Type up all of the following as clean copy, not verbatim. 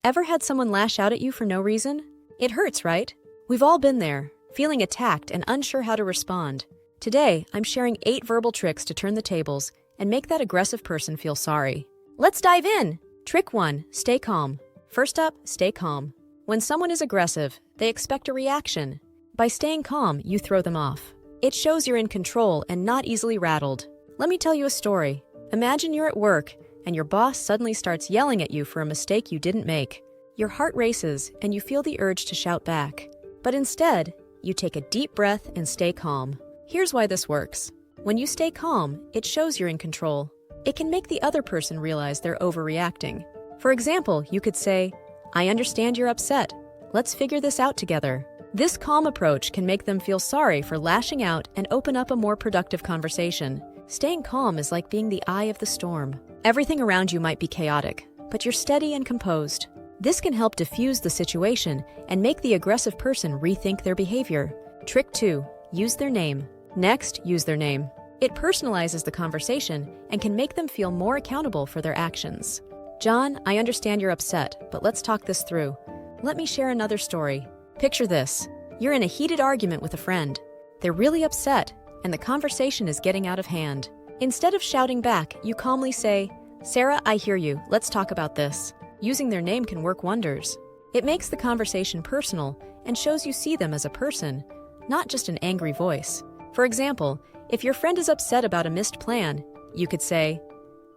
Ever had someone lash out at you for no reason? It hurts, right? We've all been there, feeling attacked and unsure how to respond. Today, I'm sharing 8 verbal tricks to turn the tables and make that aggressive person feel sorry. Let's dive in! Trick 1. Stay calm. First up, stay calm. When someone is aggressive, they expect a reaction. By staying calm, you throw them off. It shows you're in control and not easily rattled. Let me tell you a story. Imagine you're at work and your boss suddenly starts yelling at you for a mistake you didn't make. Your heart races and you feel the urge to shout back. But instead, you take a deep breath and stay calm. Here's why this works. When you stay calm, it shows you're in control. It can make the other person realize they're overreacting. For example, you could say, "I understand you're upset. Let's figure this out together." This calm approach can make them feel sorry for lashing out and open up a more productive conversation. Staying calm is like being the eye of the storm. Everything around you might be chaotic, but you're steady and composed. This can help diffuse the situation and make the aggressive person rethink their behavior. Trick 2. Use their name. Next, use their name. It personalizes the conversation and can make them feel more accountable for their actions. "John, I understand you're upset, but let's talk this through. Let me share another story." Picture this. You're in a heated argument with a friend. They're really upset, and the conversation is getting out of hand. Instead of shouting back, you calmly say, "Sarah, I hear you. Let's talk about this." Using their name can work wonders. It makes the conversation personal and shows you see them as a person, not just an angry voice. For example, if your friend is upset about a missed plan, you could say,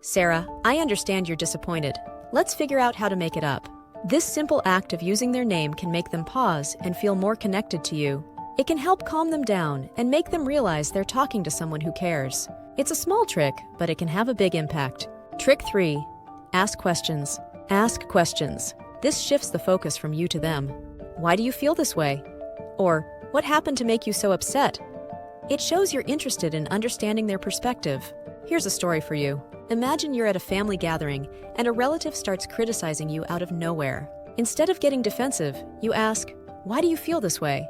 "Sarah, I understand you're disappointed. Let's figure out how to make it up." This simple act of using their name can make them pause and feel more connected to you. It can help calm them down and make them realize they're talking to someone who cares. It's a small trick, but it can have a big impact. Trick 3. Ask questions. Ask questions. This shifts the focus from you to them. "Why do you feel this way?" Or, "What happened to make you so upset?" It shows you're interested in understanding their perspective. Here's a story for you. Imagine you're at a family gathering and a relative starts criticizing you out of nowhere. Instead of getting defensive, you ask, "Why do you feel this way?"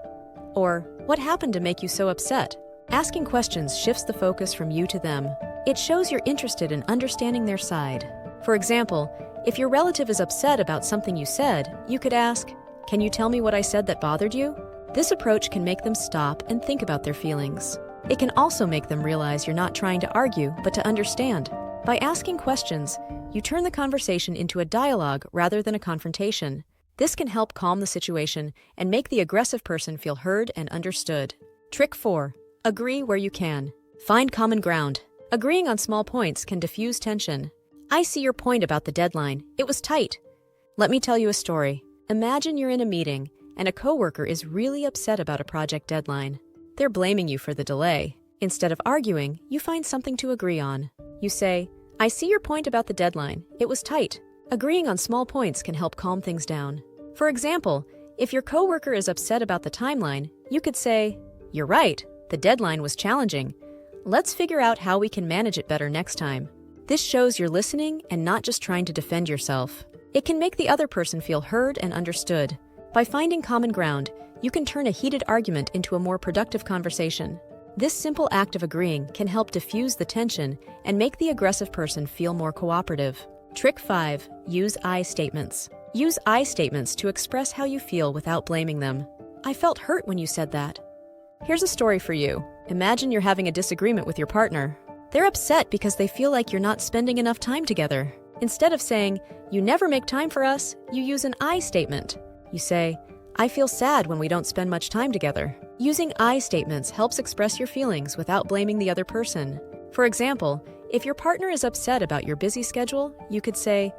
Or, "What happened to make you so upset?" Asking questions shifts the focus from you to them. It shows you're interested in understanding their side. For example, if your relative is upset about something you said, you could ask, "Can you tell me what I said that bothered you?" This approach can make them stop and think about their feelings. It can also make them realize you're not trying to argue, but to understand. By asking questions, you turn the conversation into a dialogue rather than a confrontation. This can help calm the situation and make the aggressive person feel heard and understood. Trick 4. Agree where you can. Find common ground. Agreeing on small points can diffuse tension. "I see your point about the deadline. It was tight." Let me tell you a story. Imagine you're in a meeting and a coworker is really upset about a project deadline. They're blaming you for the delay. Instead of arguing, you find something to agree on. You say, "I see your point about the deadline. It was tight." Agreeing on small points can help calm things down. For example, if your coworker is upset about the timeline, you could say, "You're right, the deadline was challenging. Let's figure out how we can manage it better next time." This shows you're listening and not just trying to defend yourself. It can make the other person feel heard and understood. By finding common ground, you can turn a heated argument into a more productive conversation. This simple act of agreeing can help diffuse the tension and make the aggressive person feel more cooperative. Trick 5. Use I statements. Use I statements to express how you feel without blaming them. "I felt hurt when you said that." Here's a story for you. Imagine you're having a disagreement with your partner. They're upset because they feel like you're not spending enough time together. Instead of saying, "You never make time for us," you use an I statement. You say, "I feel sad when we don't spend much time together." Using I statements helps express your feelings without blaming the other person. For example, if your partner is upset about your busy schedule, you could say,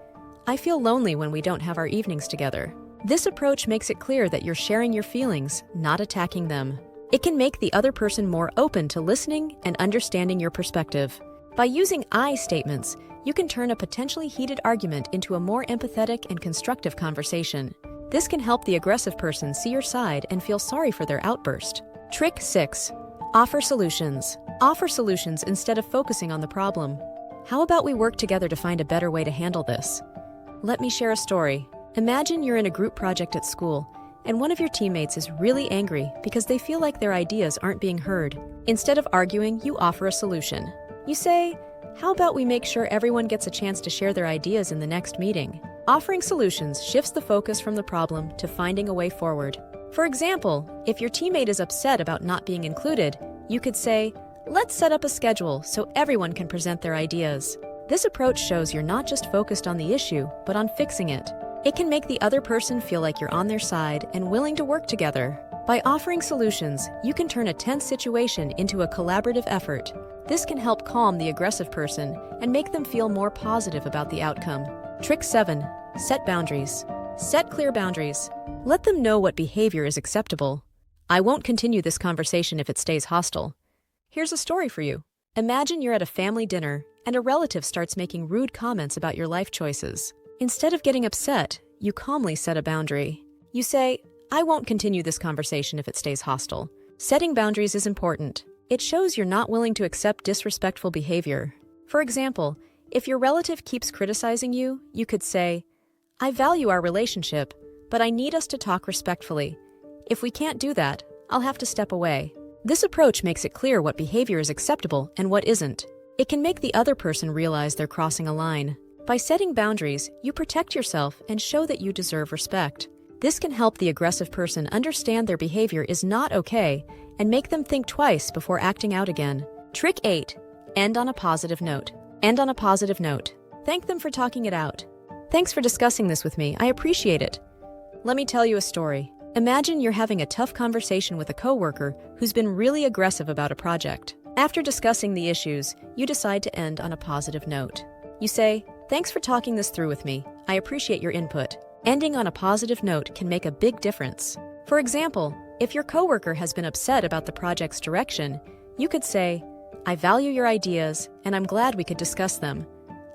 "I feel lonely when we don't have our evenings together." This approach makes it clear that you're sharing your feelings, not attacking them. It can make the other person more open to listening and understanding your perspective. By using I statements, you can turn a potentially heated argument into a more empathetic and constructive conversation. This can help the aggressive person see your side and feel sorry for their outburst. Trick 6. Offer solutions. Offer solutions instead of focusing on the problem. How about we work together to find a better way to handle this? Let me share a story. Imagine you're in a group project at school, and one of your teammates is really angry because they feel like their ideas aren't being heard. Instead of arguing, you offer a solution. You say, "How about we make sure everyone gets a chance to share their ideas in the next meeting?" Offering solutions shifts the focus from the problem to finding a way forward. For example, if your teammate is upset about not being included, you could say, "Let's set up a schedule so everyone can present their ideas." This approach shows you're not just focused on the issue, but on fixing it. It can make the other person feel like you're on their side and willing to work together. By offering solutions, you can turn a tense situation into a collaborative effort. This can help calm the aggressive person and make them feel more positive about the outcome. Trick 7. Set boundaries. Set clear boundaries. Let them know what behavior is acceptable. I won't continue this conversation if it stays hostile. Here's a story for you. Imagine you're at a family dinner and a relative starts making rude comments about your life choices. Instead of getting upset, you calmly set a boundary. You say, "I won't continue this conversation if it stays hostile." Setting boundaries is important. It shows you're not willing to accept disrespectful behavior. For example, if your relative keeps criticizing you, you could say, "I value our relationship, but I need us to talk respectfully. If we can't do that, I'll have to step away." This approach makes it clear what behavior is acceptable and what isn't. It can make the other person realize they're crossing a line. By setting boundaries, you protect yourself and show that you deserve respect. This can help the aggressive person understand their behavior is not okay and make them think twice before acting out again. Trick 8. End on a positive note. End on a positive note. Thank them for talking it out. "Thanks for discussing this with me. I appreciate it. Let me tell you a story." Imagine you're having a tough conversation with a coworker who's been really aggressive about a project. After discussing the issues, you decide to end on a positive note. You say, "Thanks for talking this through with me. I appreciate your input." Ending on a positive note can make a big difference. For example, if your coworker has been upset about the project's direction, you could say, "I value your ideas, and I'm glad we could discuss them.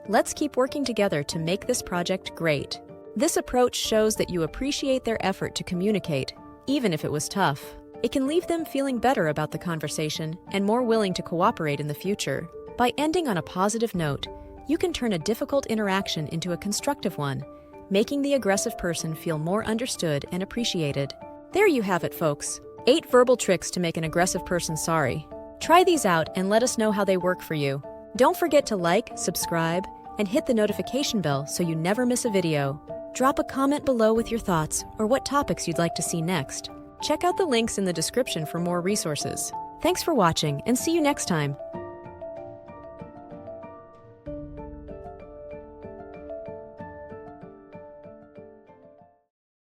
Let's keep working together to make this project great." This approach shows that you appreciate their effort to communicate, even if it was tough. It can leave them feeling better about the conversation and more willing to cooperate in the future. By ending on a positive note, you can turn a difficult interaction into a constructive one, making the aggressive person feel more understood and appreciated. There you have it, folks. 8 verbal tricks to make an aggressive person sorry. Try these out and let us know how they work for you. Don't forget to like, subscribe, and hit the notification bell so you never miss a video. Drop a comment below with your thoughts or what topics you'd like to see next. Check out the links in the description for more resources. Thanks for watching and see you next time.